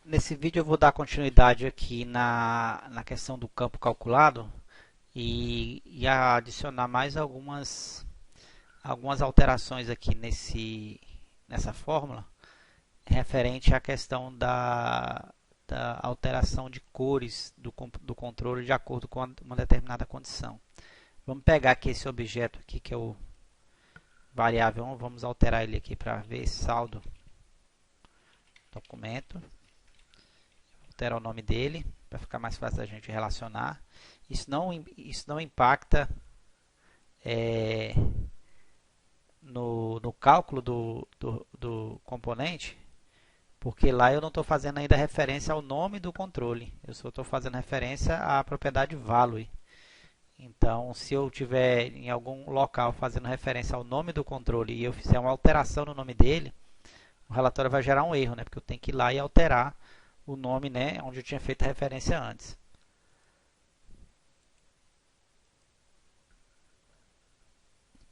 Nesse vídeo eu vou dar continuidade aqui na questão do campo calculado e adicionar mais algumas alterações aqui nessa fórmula referente à questão da alteração de cores do controle de acordo com uma determinada condição. Vamos pegar aqui esse objeto aqui que é o variável 1, vamos alterar ele aqui para ver saldo documento. Alterar o nome dele para ficar mais fácil da gente relacionar. Isso não impacta no cálculo do componente, porque lá eu não estou fazendo ainda referência ao nome do controle, eu só estou fazendo referência à propriedade value. Então, se eu tiver em algum local fazendo referência ao nome do controle e eu fizer uma alteração no nome dele, o relatório vai gerar um erro, né? Porque eu tenho que ir lá e alterar o nome, né, onde eu tinha feito a referência antes.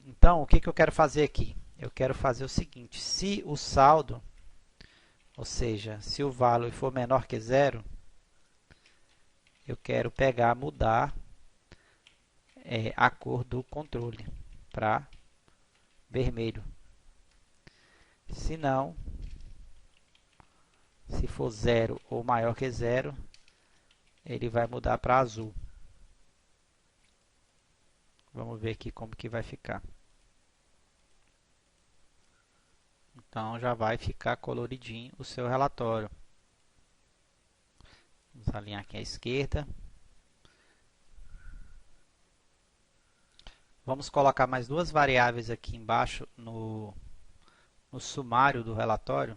Então, o que eu quero fazer aqui? Eu quero fazer o seguinte: se o saldo, ou seja, se o value for menor que zero, eu quero mudar a cor do controle para vermelho. Se não, se for zero ou maior que zero, ele vai mudar para azul. Vamos ver aqui como que vai ficar. Então já vai ficar coloridinho o seu relatório. Vamos alinhar aqui à esquerda. Vamos colocar mais duas variáveis aqui embaixo no sumário do relatório.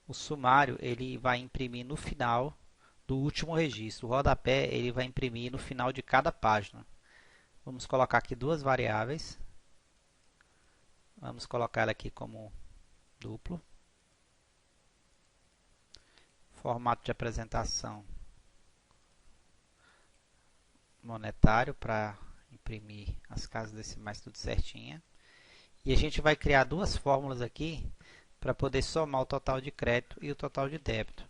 O sumário ele vai imprimir no final do último registro. O rodapé ele vai imprimir no final de cada página. Vamos colocar aqui duas variáveis. Vamos colocar ela aqui como duplo. Formato de apresentação monetário para imprimir as casas decimais tudo certinha. E a gente vai criar duas fórmulas aqui para poder somar o total de crédito e o total de débito.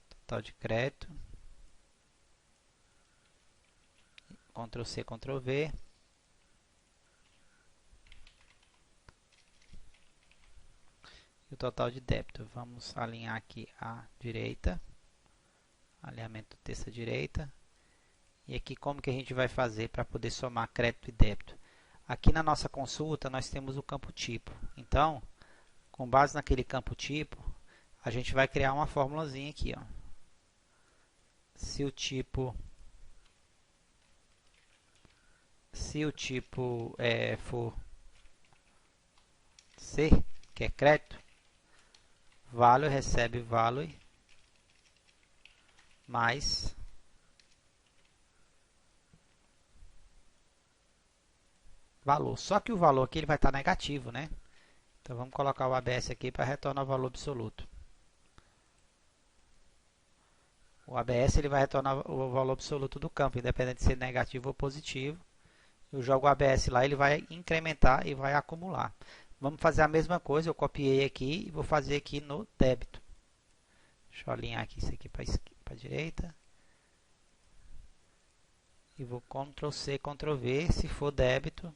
Total de crédito. Ctrl C, Ctrl V. E o total de débito. Vamos alinhar aqui à direita. Alinhamento do texto à direita. E aqui como que a gente vai fazer para poder somar crédito e débito? Aqui na nossa consulta nós temos o campo tipo. Então, com base naquele campo tipo, a gente vai criar uma formulazinha aqui. Ó. Se o tipo for C, que é crédito, value recebe value mais valor. Só que o valor aqui ele vai estar negativo, né? Então vamos colocar o ABS aqui para retornar o valor absoluto. O ABS ele vai retornar o valor absoluto do campo, independente de ser negativo ou positivo. Eu jogo o ABS lá, ele vai incrementar e vai acumular. Vamos fazer a mesma coisa, eu copiei aqui e vou fazer aqui no débito. Deixa eu alinhar aqui isso aqui para a direita. E vou Ctrl C, Ctrl V, se for débito,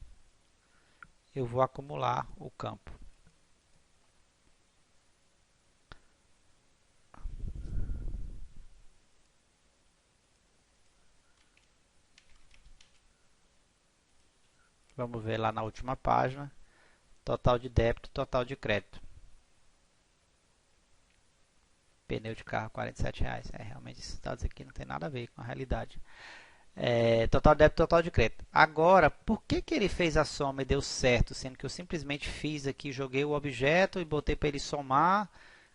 eu vou acumular o campo. Vamos ver lá na última página, total de débito, total de crédito. Pneu de carro, R$ 47. Realmente esses dados aqui não tem nada a ver com a realidade. Total de débito, total de crédito. Agora, por que ele fez a soma e deu certo, sendo que eu simplesmente fiz aqui, joguei o objeto e botei para ele somar?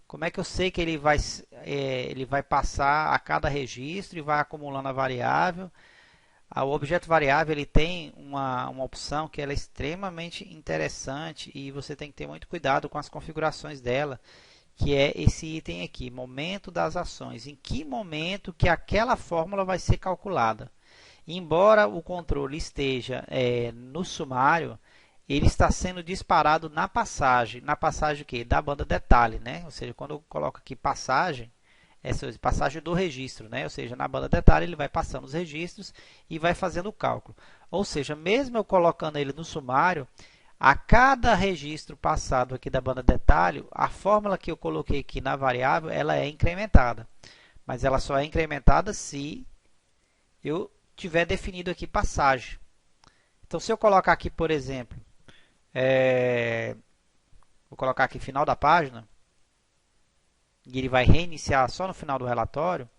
Como é que eu sei que ele vai passar a cada registro e vai acumulando a variável? O objeto variável ele tem uma opção que ela é extremamente interessante e você tem que ter muito cuidado com as configurações dela, que é esse item aqui, momento das ações. Em que momento que aquela fórmula vai ser calculada? Embora o controle esteja no sumário, ele está sendo disparado na passagem o quê? Da banda detalhe, né? Ou seja, quando eu coloco aqui passagem, essa é passagem do registro, né? Ou seja, na banda detalhe ele vai passando os registros e vai fazendo o cálculo. Ou seja, mesmo eu colocando ele no sumário, a cada registro passado aqui da banda detalhe, a fórmula que eu coloquei aqui na variável, ela é incrementada. Mas ela só é incrementada se eu tiver definido aqui passagem. Então, se eu colocar aqui, por exemplo, vou colocar aqui final da página, e ele vai reiniciar só no final do relatório, vou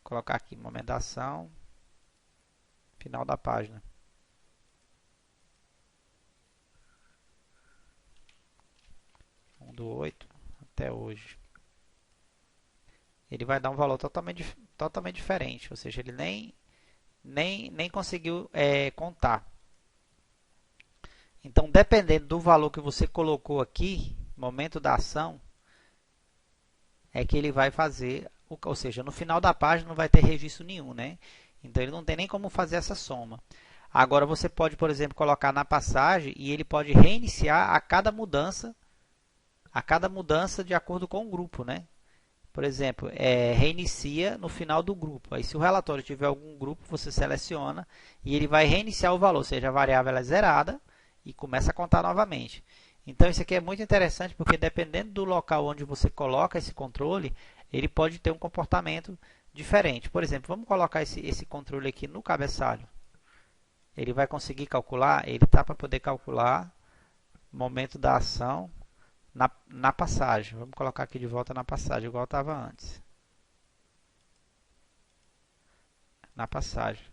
colocar aqui momento da ação, final da página. Do 8 até hoje. Ele vai dar um valor totalmente diferente, ou seja, ele nem conseguiu contar. Então, dependendo do valor que você colocou aqui, momento da ação, é que ele vai fazer, ou seja, no final da página não vai ter registro nenhum, né? Então, ele não tem nem como fazer essa soma. Agora, você pode, por exemplo, colocar na passagem e ele pode reiniciar a cada mudança de acordo com o grupo, né? Por exemplo, reinicia no final do grupo. Aí, se o relatório tiver algum grupo, você seleciona e ele vai reiniciar o valor, ou seja, a variável é zerada e começa a contar novamente. Então, isso aqui é muito interessante porque dependendo do local onde você coloca esse controle, ele pode ter um comportamento diferente. Por exemplo, vamos colocar esse controle aqui no cabeçalho. Ele vai conseguir calcular, ele está para poder calcular momento da ação na passagem. Vamos colocar aqui de volta na passagem, igual estava antes. Na passagem.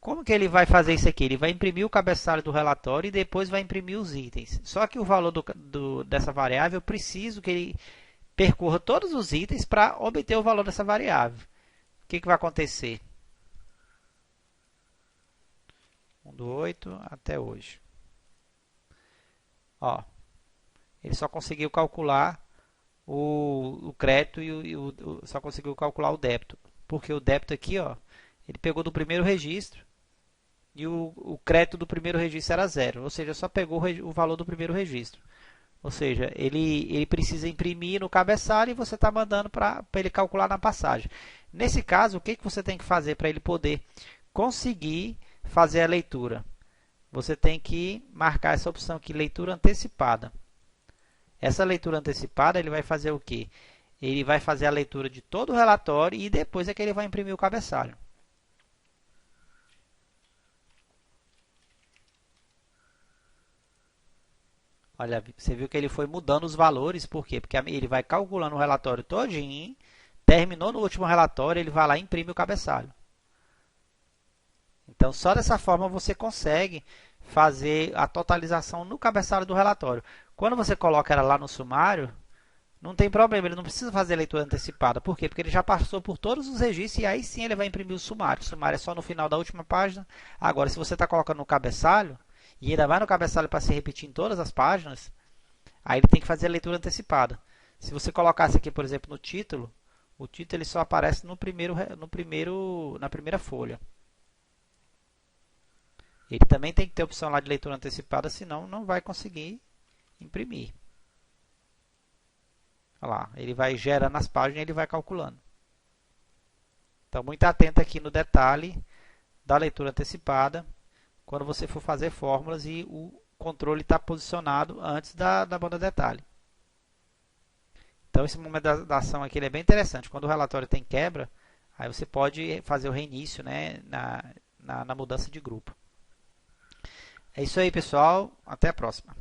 Como que ele vai fazer isso aqui? Ele vai imprimir o cabeçalho do relatório e depois vai imprimir os itens. Só que o valor dessa variável, eu preciso que ele percorra todos os itens para obter o valor dessa variável. O que vai acontecer? Do 8 até hoje. Ó, ele só conseguiu calcular o crédito e só conseguiu calcular o débito. Porque o débito aqui, ó, ele pegou do primeiro registro e o crédito do primeiro registro era 0. Ou seja, só pegou o valor do primeiro registro. Ou seja, ele precisa imprimir no cabeçalho e você está mandando para ele calcular na passagem. Nesse caso, o que você tem que fazer para ele poder conseguir fazer a leitura? Você tem que marcar essa opção aqui, leitura antecipada. Essa leitura antecipada, ele vai fazer o quê? Ele vai fazer a leitura de todo o relatório e depois é que ele vai imprimir o cabeçalho. Olha, você viu que ele foi mudando os valores, por quê? Porque ele vai calculando o relatório todinho, terminou no último relatório, ele vai lá e imprime o cabeçalho. Então, só dessa forma você consegue fazer a totalização no cabeçalho do relatório. Quando você coloca ela lá no sumário, não tem problema, ele não precisa fazer leitura antecipada. Por quê? Porque ele já passou por todos os registros e aí sim ele vai imprimir o sumário. O sumário é só no final da última página. Agora, se você está colocando no cabeçalho, e ainda vai no cabeçalho para se repetir em todas as páginas, aí ele tem que fazer a leitura antecipada. Se você colocasse aqui, por exemplo, no título, o título ele só aparece na primeira folha. Ele também tem que ter a opção lá de leitura antecipada, senão não vai conseguir imprimir. Olha lá, ele vai gerando as páginas e ele vai calculando. Então, muito atento aqui no detalhe da leitura antecipada, quando você for fazer fórmulas e o controle está posicionado antes da banda detalhe. Então, esse momento da ação aqui ele é bem interessante. Quando o relatório tem quebra, aí você pode fazer o reinício, né, na mudança de grupo. É isso aí, pessoal. Até a próxima.